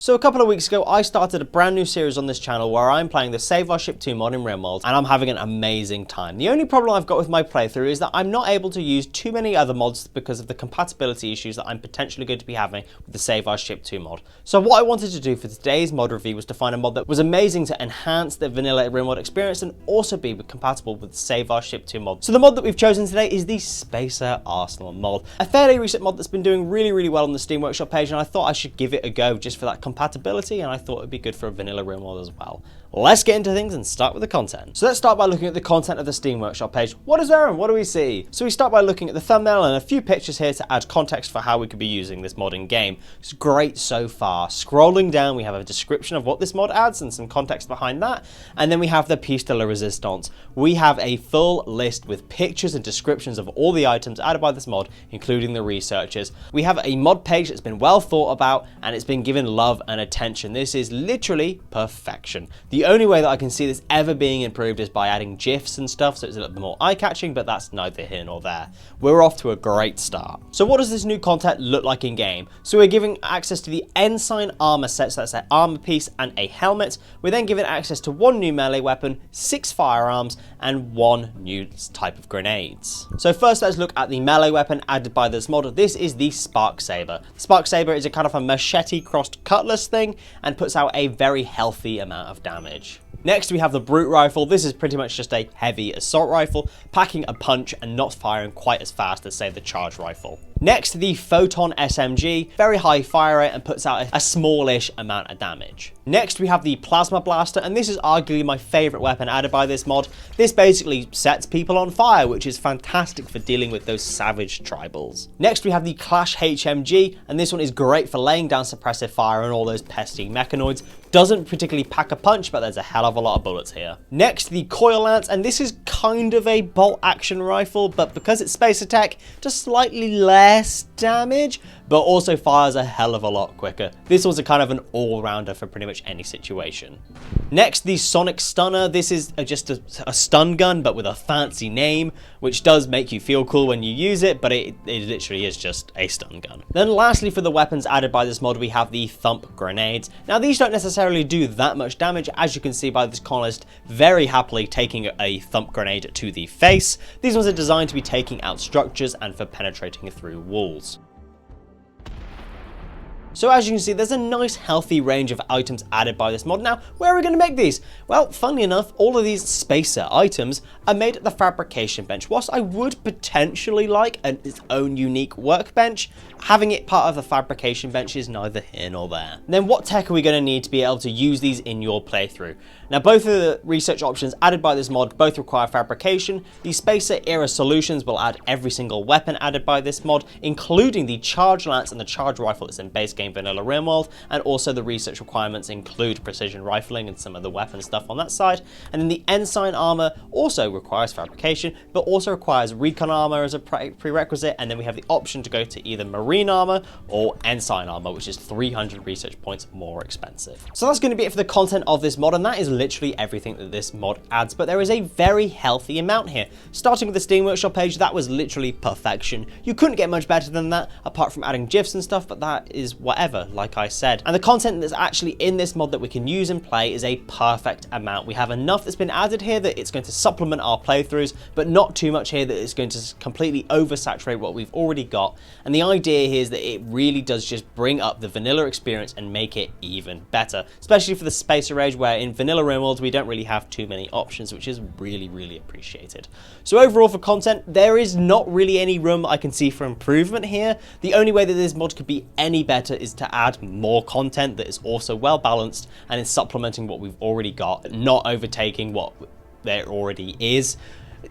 So a couple of weeks ago, I started a brand new series on this channel where I'm playing the Save Our Ship 2 mod in Rimworlds, and I'm having an amazing time. The only problem I've got with my playthrough is that I'm not able to use too many other mods because of the compatibility issues that I'm potentially going to be having with the Save Our Ship 2 mod. So what I wanted to do for today's mod review was to find a mod that was amazing to enhance the vanilla Rimworld experience and also be compatible with the Save Our Ship 2 mod. So the mod that we've chosen today is the Spacer Arsenal mod, a fairly recent mod that's been doing really well on the Steam Workshop page, and I thought I should give it a go just for that compatibility, and I thought it'd be good for a vanilla Rimworld as well. Let's get into things and start with the content. So let's start by looking at the content of the Steam Workshop page. What is there and what do we see? So we start by looking at the thumbnail and a few pictures here to add context for how we could be using this mod in game. It's great so far. Scrolling down, we have a description of what this mod adds and some context behind that. And then we have the piece de la resistance. We have a full list with pictures and descriptions of all the items added by this mod, including the researchers. We have a mod page that's been well thought about and it's been given love and attention. This is literally perfection. The only way that I can see this ever being improved is by adding GIFs and stuff, so it's a little bit more eye-catching, but that's neither here nor there. We're off to a great start. So what does this new content look like in game? So we're giving access to the Ensign armor set, so that's an armor piece and a helmet. We're then given access to one new melee weapon, 6 firearms, and 1 new type of grenades. So first let's look at the melee weapon added by this mod. This is the Spark Saber. The Spark Saber is a kind of a machete crossed cutlass thing and puts out a very healthy amount of damage. Next we have the Brute Rifle. This is pretty much just a heavy assault rifle, packing a punch and not firing quite as fast as, say, the Charge Rifle. Next, the Photon SMG, very high fire rate and puts out a smallish amount of damage. Next, we have the Plasma Blaster, and this is arguably my favorite weapon added by this mod. This basically sets people on fire, which is fantastic for dealing with those savage tribals. Next, we have the Clash HMG, and this one is great for laying down suppressive fire on all those pesky mechanoids. Doesn't particularly pack a punch, but there's a hell of a lot of bullets here. Next, the Coil Lance, and this is kind of a bolt action rifle, but because it's space attack, does slightly less damage, but also fires a hell of a lot quicker. This one's a kind of an all-rounder for pretty much any situation. Next, the Sonic Stunner. This is just a stun gun, but with a fancy name, which does make you feel cool when you use it, but it literally is just a stun gun. Then lastly, for the weapons added by this mod, we have the Thump Grenades. Now, these don't necessarily do that much damage, as you can see by this colonist very happily taking a Thump Grenade to the face. These ones are designed to be taking out structures and for penetrating through walls. So as you can see, there's a nice healthy range of items added by this mod. Now, where are we going to make these? Well, funnily enough, all of these spacer items are made at the fabrication bench. Whilst I would potentially like its own unique workbench, having it part of the fabrication bench is neither here nor there. And then what tech are we going to need to be able to use these in your playthrough? Now, both of the research options added by this mod both require fabrication. The Spacer Era Solutions will add every single weapon added by this mod, including the Charge Lance and the Charge Rifle that's in base game vanilla Rimworld, and also the research requirements include precision rifling and some of the weapon stuff on that side. And then the Ensign armor also requires fabrication, but also requires recon armor as a prerequisite, and then we have the option to go to either marine armor or Ensign armor, which is 300 research points more expensive. So that's going to be it for the content of this mod, and that is literally everything that this mod adds, but there is a very healthy amount here. Starting with the Steam Workshop page, that was literally perfection. You couldn't get much better than that, apart from adding GIFs and stuff, but that is whatever, like I said. And the content that's actually in this mod that we can use and play is a perfect amount. We have enough that's been added here that it's going to supplement our playthroughs, but not too much here that it's going to completely oversaturate what we've already got. And the idea here is that it really does just bring up the vanilla experience and make it even better, especially for the Spacer Age, where in vanilla Rimworlds we don't really have too many options, which is really appreciated. So overall for content, there is not really any room I can see for improvement here. The only way that this mod could be any better is to add more content that is also well balanced and is supplementing what we've already got, not overtaking what there already is.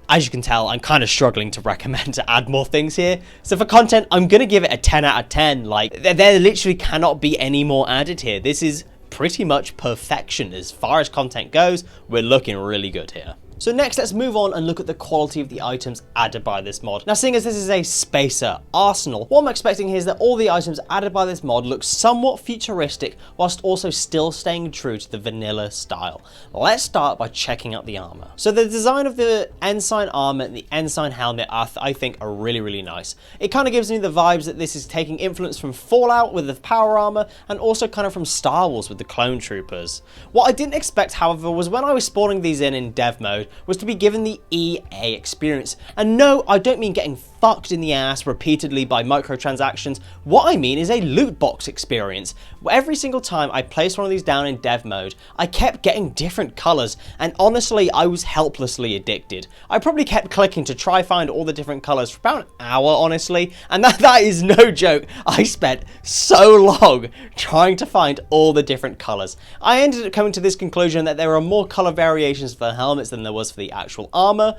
As you can tell, I'm kind of struggling to recommend to add more things here. So for content, I'm going to give it a 10 out of 10. Like, there literally cannot be any more added here. This is pretty much perfection as far as content goes. We're looking really good here. So next, let's move on and look at the quality of the items added by this mod. Now, seeing as this is a spacer arsenal, what I'm expecting here is that all the items added by this mod look somewhat futuristic whilst also still staying true to the vanilla style. Let's start by checking out the armor. So the design of the ensign armor and the ensign helmet I think are really nice. It kind of gives me the vibes that this is taking influence from Fallout with the power armor and also kind of from Star Wars with the clone troopers. What I didn't expect, however, was when I was spawning these in dev mode, was to be given the EA experience. And no, I don't mean getting fucked in the ass repeatedly by microtransactions. What I mean is a loot box experience. Every single time I placed one of these down in dev mode, I kept getting different colors, and honestly, I was helplessly addicted. I probably kept clicking to try find all the different colors for about an hour, honestly, and that is no joke. I spent so long trying to find all the different colors. I ended up coming to this conclusion that there are more color variations for the helmets than there was for the actual armor,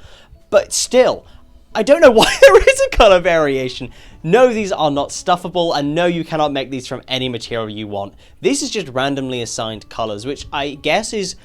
but still, I don't know why there is a color variation. No, these are not stuffable, and no, you cannot make these from any material you want. This is just randomly assigned colors, which I guess is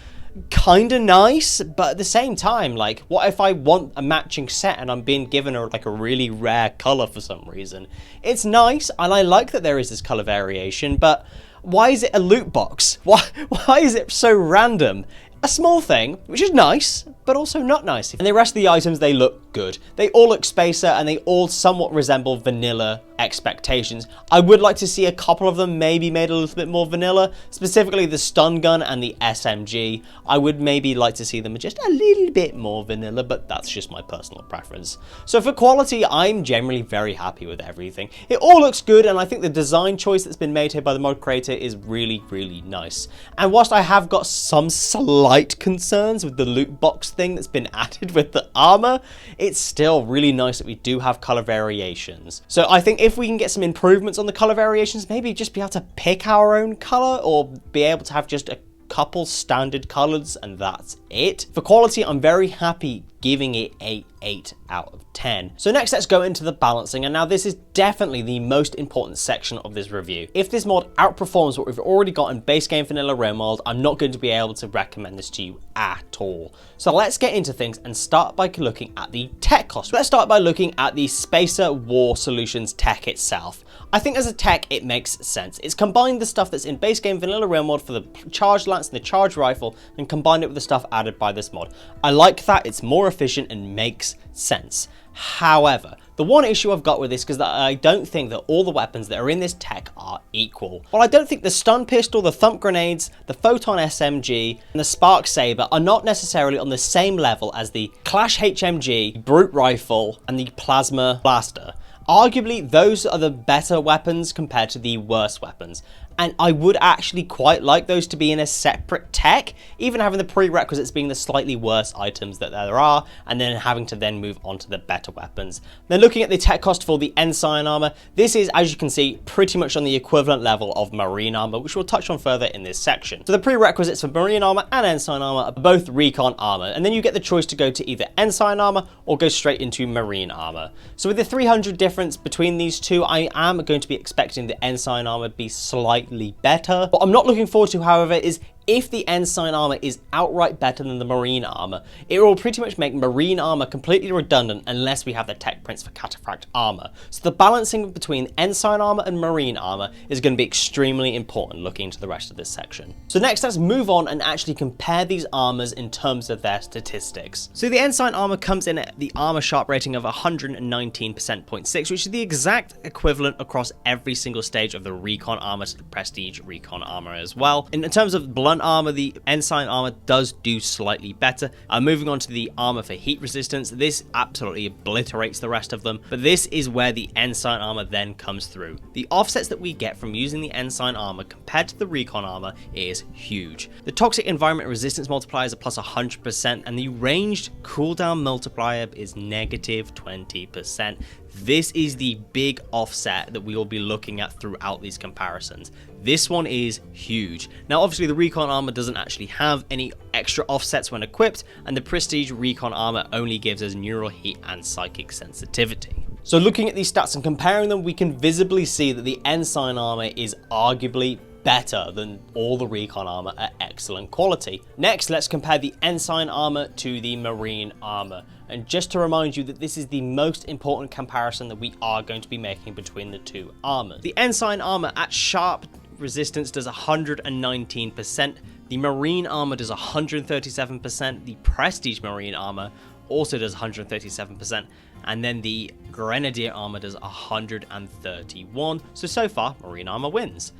kinda nice, but at the same time, like, what if I want a matching set and I'm being given a really rare color for some reason? It's nice, and I like that there is this color variation, but why is it a loot box? Why is it so random? A small thing, which is nice, but also not nice. And the rest of the items, they look good. They all look spacer, and they all somewhat resemble vanilla expectations. I would like to see a couple of them maybe made a little bit more vanilla, specifically the stun gun and the SMG. I would maybe like to see them just a little bit more vanilla, but that's just my personal preference. So for quality, I'm generally very happy with everything. It all looks good, and I think the design choice that's been made here by the mod creator is really nice. And whilst I have got some slight concerns with the loot box thing that's been added with the armor, it's still really nice that we do have color variations. So I think if we can get some improvements on the color variations, maybe just be able to pick our own color, or be able to have just a couple standard colors and that's it. For quality, I'm very happy giving it a 8 out of 10. So next, let's go into the balancing, and now this is definitely the most important section of this review. If this mod outperforms what we've already got in base game vanilla Rimworld, I'm not going to be able to recommend this to you at all. So let's get into things and start by looking at the tech cost. Let's start by looking at the Spacer War Solutions tech itself. I think as a tech, it makes sense. It's combined the stuff that's in base game vanilla Rimworld for the charge lance and the charge rifle, and combined it with the stuff added by this mod. I like that. It's more efficient and makes sense. However, the one issue I've got with this is that I don't think that all the weapons that are in this tech are equal. While I don't think the stun pistol, the thump grenades, the photon SMG, and the spark saber are not necessarily on the same level as the Clash HMG, brute rifle, and the plasma blaster. Arguably, those are the better weapons compared to the worse weapons. And I would actually quite like those to be in a separate tech, even having the prerequisites being the slightly worse items that there are, and then having to then move on to the better weapons. Then looking at the tech cost for the ensign armor, this is, as you can see, pretty much on the equivalent level of marine armor, which we'll touch on further in this section. So the prerequisites for marine armor and ensign armor are both recon armor, and then you get the choice to go to either ensign armor or go straight into marine armor. So with the 300 difference between these two, I am going to be expecting the ensign armor to be slightly better. What I'm not looking forward to, however, is if the ensign armor is outright better than the marine armor, it will pretty much make marine armor completely redundant unless we have the tech prints for cataphract armor. So the balancing between ensign armor and marine armor is going to be extremely important looking into the rest of this section. So next, let's move on and actually compare these armors in terms of their statistics. So the ensign armor comes in at the armor sharp rating of 119%.6, which is the exact equivalent across every single stage of the recon armor to the prestige recon armor as well. In terms of blunt armor, the ensign armor does do slightly better. Moving on to the armor for heat resistance, this absolutely obliterates the rest of them, but this is where the ensign armor then comes through. The offsets that we get from using the ensign armor compared to the recon armor is huge. The toxic environment resistance multiplier is a plus 100%, and the ranged cooldown multiplier is negative 20%. This is the big offset that we will be looking at throughout these comparisons. This one is huge. Now, obviously, the recon armor doesn't actually have any extra offsets when equipped, and the prestige recon armor only gives us neural heat and psychic sensitivity. So looking at these stats and comparing them, we can visibly see that the ensign armor is arguably better than all the recon armor at excellent quality. Next, let's compare the ensign armor to the marine armor. And just to remind you that this is the most important comparison that we are going to be making between the two armors. The ensign armor at sharp resistance does 119%, the marine armor does 137%, the prestige marine armor also does 137%, and then the grenadier armor does 131. So far, marine armor wins.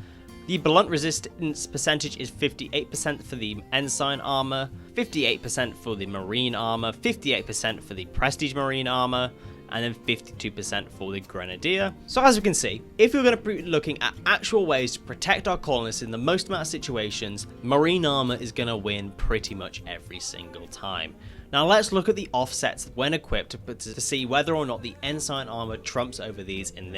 The blunt resistance percentage is 58% for the ensign armor, 58% for the marine armor, 58% for the prestige marine armor, and then 52% for the grenadier. So as we can see, if we're going to be looking at actual ways to protect our colonists in the most amount of situations, marine armor is going to win pretty much every single time. Now let's look at the offsets when equipped to see whether or not the ensign armor trumps over these in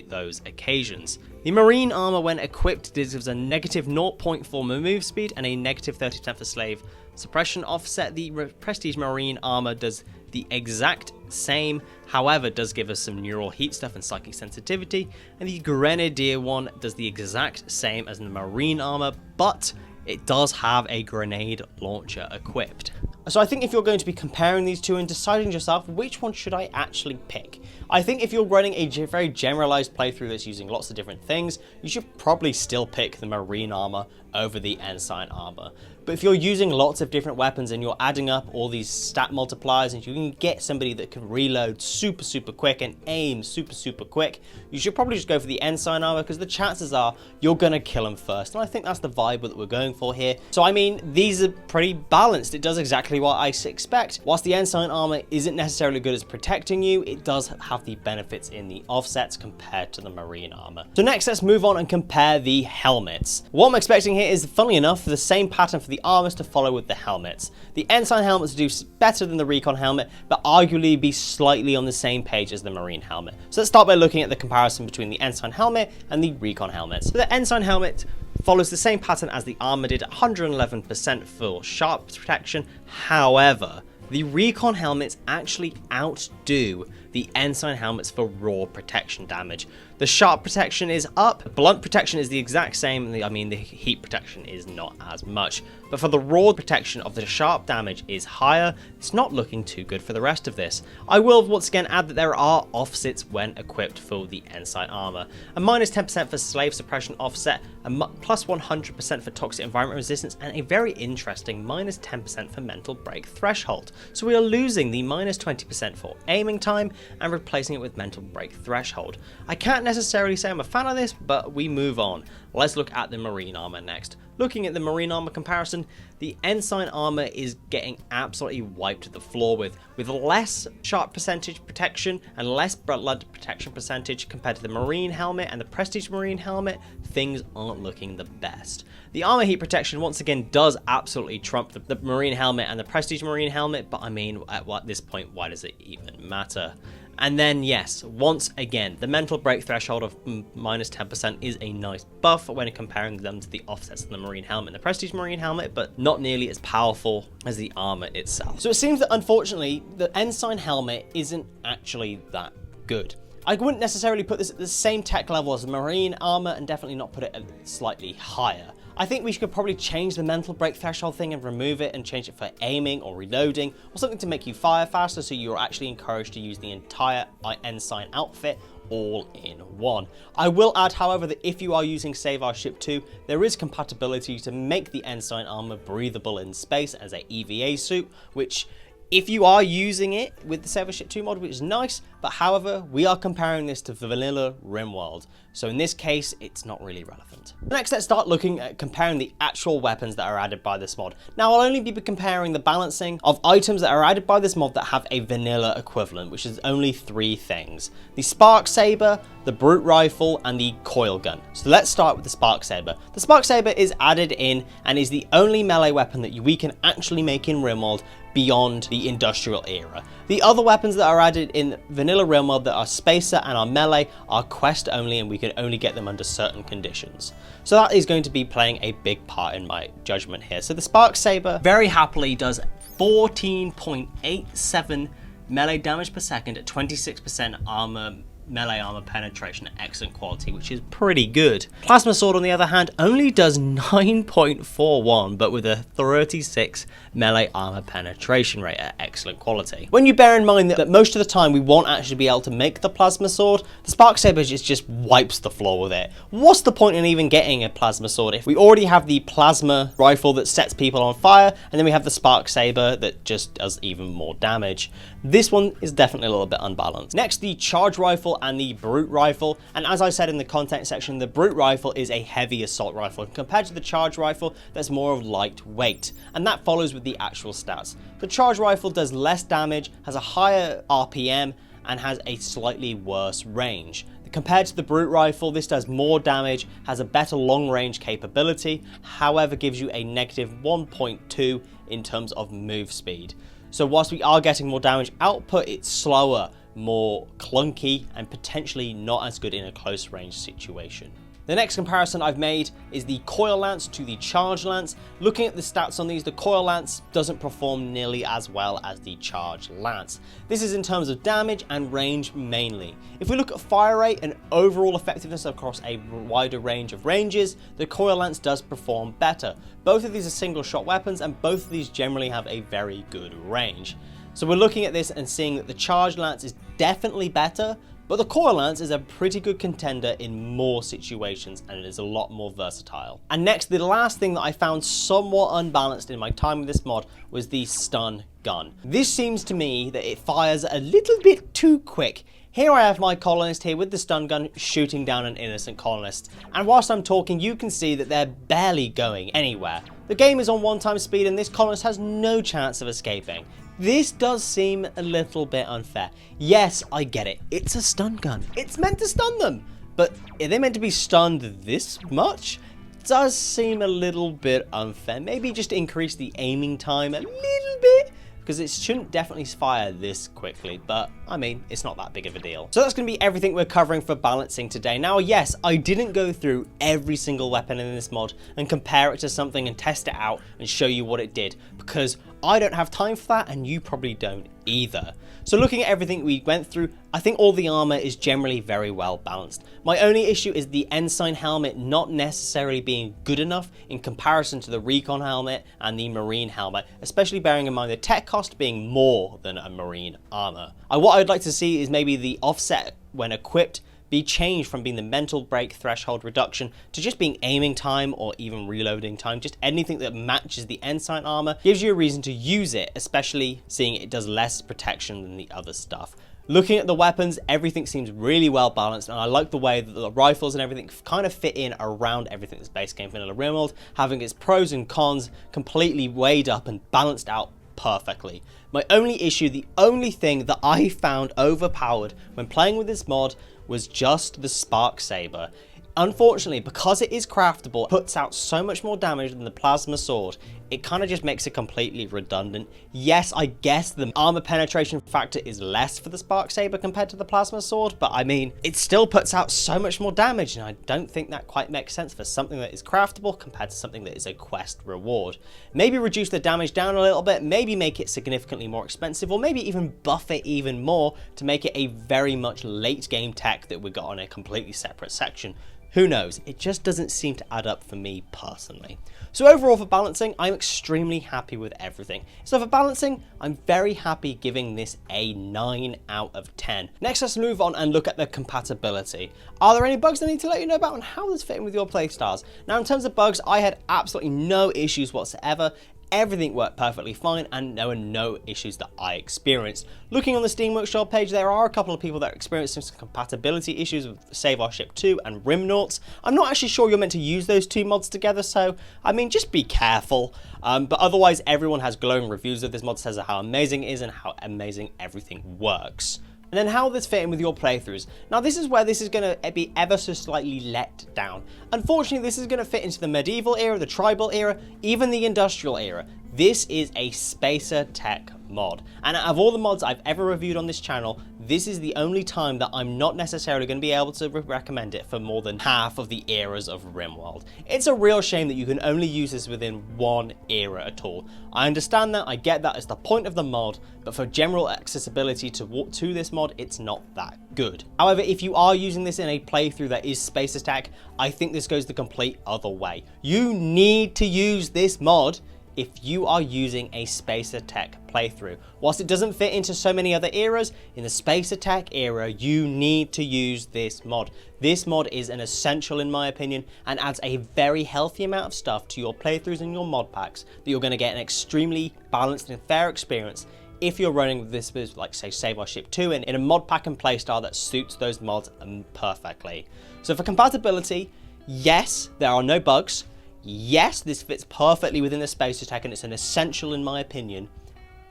those occasions. The marine armor when equipped gives a negative 0.4 move speed and a negative 30% for slave suppression offset. The prestige marine armor does the exact same, however does give us some neural heat stuff and psychic sensitivity, and the grenadier one does the exact same as the marine armor, but it does have a grenade launcher equipped. So I think if you're going to be comparing these two and deciding to yourself which one should I actually pick, I think if you're running a very generalized playthrough that's using lots of different things, you should probably still pick the marine armor over the ensign armor. But if you're using lots of different weapons and you're adding up all these stat multipliers and you can get somebody that can reload super quick and aim super quick, you should probably just go for the ensign armor because the chances are you're gonna kill them first. And I think that's the vibe that we're going for here. So I mean, these are pretty balanced. It does exactly what I expect. Whilst the ensign armor isn't necessarily good as protecting you, it does have the benefits in the offsets compared to the marine armor. So next, let's move on and compare the helmets. What I'm expecting here is, funnily enough, for the same pattern for the armors to follow with the helmets. The ensign helmets do better than the recon helmet, but arguably be slightly on the same page as the marine helmet. So let's start by looking at the comparison between the ensign helmet and the recon helmets. So the ensign helmet follows the same pattern as the armor did, 111% for sharp protection. However, the recon helmets actually outdo the ensign helmets for raw protection damage. The sharp protection is up, blunt protection is the exact same, I mean the heat protection is not as much, but for the raw protection of the sharp damage is higher. It's not looking too good for the rest of this. I will once again add that there are offsets when equipped for the ensign armor. A minus 10% for slave suppression offset, a plus 100% for toxic environment resistance, and a very interesting minus 10% for mental break threshold. So we are losing the minus 20% for aiming time and replacing it with mental break threshold. I can't necessarily say I'm a fan of this, but we move on. Let's look at the marine armor next. Looking at the marine armor comparison, the ensign armor is getting absolutely wiped to the floor with less sharp percentage protection and less blood protection percentage compared to the marine helmet and the prestige marine helmet. Things aren't looking the best. The armor heat protection once again does absolutely trump the marine helmet and the prestige marine helmet, but I mean at this point, why does it even matter? And then yes, once again, the mental break threshold of minus 10% is a nice buff when comparing them to the offsets of the marine helmet and the prestige marine helmet, but not nearly as powerful as the armor itself. So it seems that unfortunately, the ensign helmet isn't actually that good. I wouldn't necessarily put this at the same tech level as the marine armor and definitely not put it at slightly higher. I think we should probably change the mental break threshold thing and remove it and change it for aiming or reloading or something to make you fire faster, so you're actually encouraged to use the entire ensign outfit all in one. I will add, however, that if you are using Save Our Ship 2, there is compatibility to make the ensign armor breathable in space as a EVA suit, which if you are using it with the Save Our Ship 2 mod, which is nice, but however, we are comparing this to vanilla Rimworld. So in this case, it's not really relevant. Next, let's start looking at comparing the actual weapons that are added by this mod. Now, I'll only be comparing the balancing of items that are added by this mod that have a vanilla equivalent, which is only 3 things: the Spark Saber, the Brute Rifle, and the Coil Gun. So let's start with the Spark Saber. The Spark Saber is added in and is the only melee weapon that we can actually make in Rimworld beyond the industrial era. The other weapons that are added in vanilla Rimworld that are spacer and are melee are quest only, and we can only get them under certain conditions. So that is going to be playing a big part in my judgment here. So the Spark Saber very happily does 14.87 melee damage per second at 26% armor melee armor penetration at excellent quality, which is pretty good. Plasma Sword, on the other hand, only does 9.41, but with a 36 melee armor penetration rate at excellent quality. When you bear in mind that most of the time we won't actually be able to make the Plasma Sword, the Spark Saber just wipes the floor with it. What's the point in even getting a Plasma Sword if we already have the Plasma Rifle that sets people on fire, and then we have the Spark Saber that just does even more damage? This one is definitely a little bit unbalanced. Next, the Charge Rifle and the Brute Rifle, and as I said in the content section, the Brute Rifle is a heavy assault rifle compared to the Charge Rifle that's more of lightweight, and that follows with the actual stats. The Charge Rifle does less damage, has a higher RPM, and has a slightly worse range. Compared to the Brute Rifle, this does more damage, has a better long range capability, however gives you a negative 1.2 in terms of move speed. So whilst we are getting more damage output, it's slower, more clunky, and potentially not as good in a close range situation. The next comparison I've made is the Coil Lance to the Charge Lance. Looking at the stats on these, the Coil Lance doesn't perform nearly as well as the Charge Lance. This is in terms of damage and range mainly. If we look at fire rate and overall effectiveness across a wider range of ranges, the Coil Lance does perform better. Both of these are single shot weapons, and both of these generally have a very good range. So we're looking at this and seeing that the Charge Lance is definitely better, but the Coil Lance is a pretty good contender in more situations, and it is a lot more versatile. And next, the last thing that I found somewhat unbalanced in my time with this mod was the Stun Gun. This seems to me that it fires a little bit too quick. Here I have my colonist here with the stun gun shooting down an innocent colonist, and whilst I'm talking you can see that they're barely going anywhere. The game is on 1x speed and this colonist has no chance of escaping. This does seem a little bit unfair. Yes, I get it. It's a stun gun. It's meant to stun them. But are they meant to be stunned this much? It does seem a little bit unfair. Maybe just increase the aiming time a little bit, because it shouldn't definitely fire this quickly, but I mean, it's not that big of a deal. So that's going to be everything we're covering for balancing today. Now, yes, I didn't go through every single weapon in this mod and compare it to something and test it out and show you what it did, because I don't have time for that and you probably don't either. So looking at everything we went through, I think all the armor is generally very well balanced. My only issue is the Ensign helmet not necessarily being good enough in comparison to the Recon helmet and the Marine helmet, especially bearing in mind the tech cost being more than a Marine armor. What I'd like to see is maybe the offset when equipped be changed from being the mental break threshold reduction to just being aiming time or even reloading time. Just anything that matches the Ensign armor gives you a reason to use it, especially seeing it does less protection than the other stuff. Looking at the weapons, everything seems really well balanced, and I like the way that the rifles and everything kind of fit in around everything that's base game vanilla Rimworld, having its pros and cons completely weighed up and balanced out perfectly. My only issue, the only thing that I found overpowered when playing with this mod was just the Spark Saber. Unfortunately, because it is craftable, it puts out so much more damage than the Plasma Sword, it kind of just makes it completely redundant. Yes, I guess the armor penetration factor is less for the Spark Saber compared to the Plasma Sword, but I mean, it still puts out so much more damage, and I don't think that quite makes sense for something that is craftable compared to something that is a quest reward. Maybe reduce the damage down a little bit, maybe make it significantly more expensive, or maybe even buff it even more to make it a very much late game tech that we got on a completely separate section. Who knows? It just doesn't seem to add up for me personally. So overall for balancing, I'm extremely happy with everything. So for balancing, I'm very happy giving this a 9 out of 10. Next, let's move on and look at the compatibility. Are there any bugs I need to let you know about and how this fit in with your playstyles? Now in terms of bugs, I had absolutely no issues whatsoever. Everything worked perfectly fine and there were no issues that I experienced. Looking on the Steam Workshop page, there are a couple of people that experienced some compatibility issues with Save Our Ship 2 and Rimworlds. I'm not actually sure you're meant to use those two mods together, so I mean, just be careful. But otherwise, everyone has glowing reviews of this mod, says how amazing it is and how amazing everything works. And then how will this fit in with your playthroughs? Now this is where this is going to be ever so slightly let down. Unfortunately, this is going to fit into the medieval era, the tribal era, even the industrial era. This is a spacer tech mod. And out of all the mods I've ever reviewed on this channel, this is the only time that I'm not necessarily going to be able to recommend it for more than half of the eras of Rimworld. It's a real shame that you can only use this within one era at all. I understand that, I get that, it's the point of the mod, but for general accessibility to this mod, it's not that good. However, if you are using this in a playthrough that is Space Attack, I think this goes the complete other way. You need to use this mod if you are using a Space Attack playthrough. Whilst it doesn't fit into so many other eras, in the Space Attack era, you need to use this mod. This mod is an essential in my opinion and adds a very healthy amount of stuff to your playthroughs and your mod packs that you're going to get an extremely balanced and fair experience if you're running this with, like, say, Save Our Ship 2 in a mod pack and playstyle that suits those mods perfectly. So for compatibility, yes, there are no bugs. Yes, this fits perfectly within the Space Attack and it's an essential in my opinion,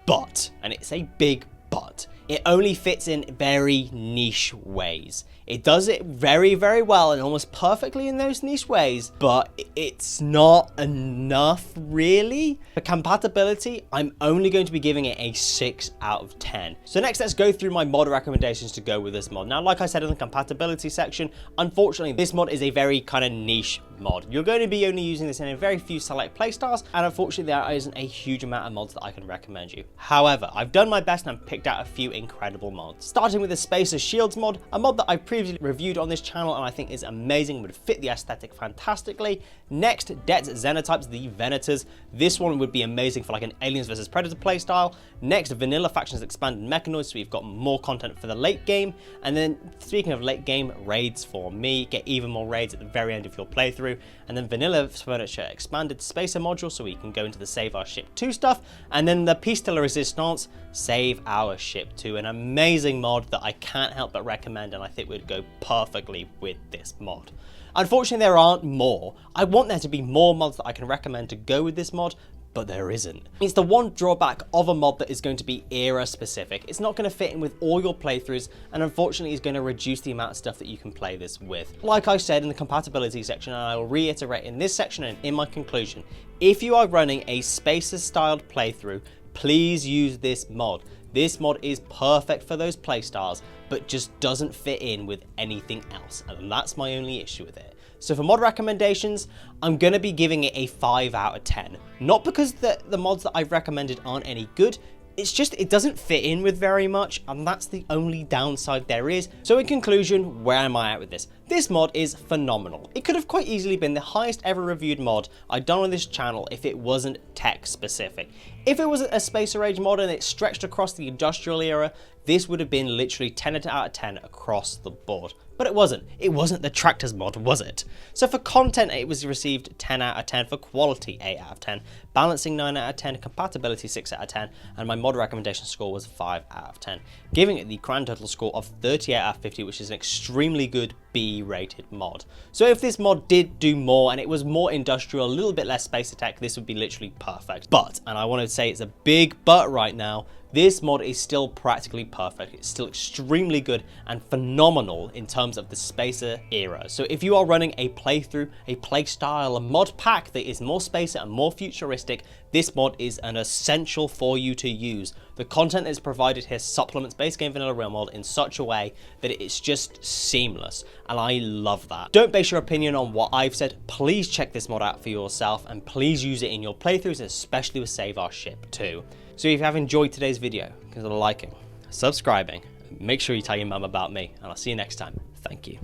but, and it's a big but, it only fits in very niche ways. It does it very, very well and almost perfectly in those niche ways, but it's not enough really. For compatibility, I'm only going to be giving it a 6 out of 10. So next, let's go through my mod recommendations to go with this mod. Now, like I said in the compatibility section, unfortunately, this mod is a very kind of niche mod. You're going to be only using this in a very few select playstyles, and unfortunately, there isn't a huge amount of mods that I can recommend you. However, I've done my best and I've picked out a few incredible mods. Starting with the Spacer Shields mod, a mod that I've previously reviewed on this channel and I think is amazing, would fit the aesthetic fantastically. Next, Det's Xenotypes, the Venators. This one would be amazing for like an Aliens vs Predator playstyle. Next, Vanilla Factions Expanded Mechanoids, so we've got more content for the late game. And then, speaking of late game, raids for me. Get even more raids at the very end of your playthrough. And then Vanilla Furniture Expanded Spacer module, so we can go into the Save Our Ship 2 stuff. And then the Piece de la Resistance, Save Our Ship 2, an amazing mod that I can't help but recommend, and I think would go perfectly with this mod. Unfortunately, there aren't more. I want there to be more mods that I can recommend to go with this mod, but there isn't. It's the one drawback of a mod that is going to be era specific. It's not going to fit in with all your playthroughs, and unfortunately is going to reduce the amount of stuff that you can play this with. Like I said in the compatibility section, and I will reiterate in this section and in my conclusion, if you are running a Spacer styled playthrough, please use this mod. This mod is perfect for those playstyles, but just doesn't fit in with anything else, and that's my only issue with it. So for mod recommendations, I'm going to be giving it a 5 out of 10. Not because the mods that I've recommended aren't any good, it's just it doesn't fit in with very much, and that's the only downside there is. So in conclusion, where am I at with this? This mod is phenomenal. It could have quite easily been the highest ever reviewed mod I'd done on this channel if it wasn't tech specific. If it was a Spacer Age mod and it stretched across the industrial era, this would have been literally 10 out of 10 across the board. But it wasn't. It wasn't the Tractors mod, was it? So for content, it was received 10 out of 10. For quality, 8 out of 10. Balancing, 9 out of 10. Compatibility, 6 out of 10. And my mod recommendation score was 5 out of 10. Giving it the grand total score of 38 out of 50, which is an extremely good B-rated mod. So if this mod did do more and it was more industrial, a little bit less Space Attack, this would be literally perfect. But, and I want to say it's a big but right now, this mod is still practically perfect. It's still extremely good and phenomenal in terms of the Spacer era. So if you are running a playthrough, a playstyle, a mod pack that is more Spacer and more futuristic, this mod is an essential for you to use. The content that is provided here supplements base game vanilla Rimworld in such a way that it's just seamless, and I love that. Don't base your opinion on what I've said. Please check this mod out for yourself and please use it in your playthroughs, especially with Save Our Ship 2. So if you have enjoyed today's video, consider liking, subscribing, make sure you tell your mum about me, and I'll see you next time. Thank you.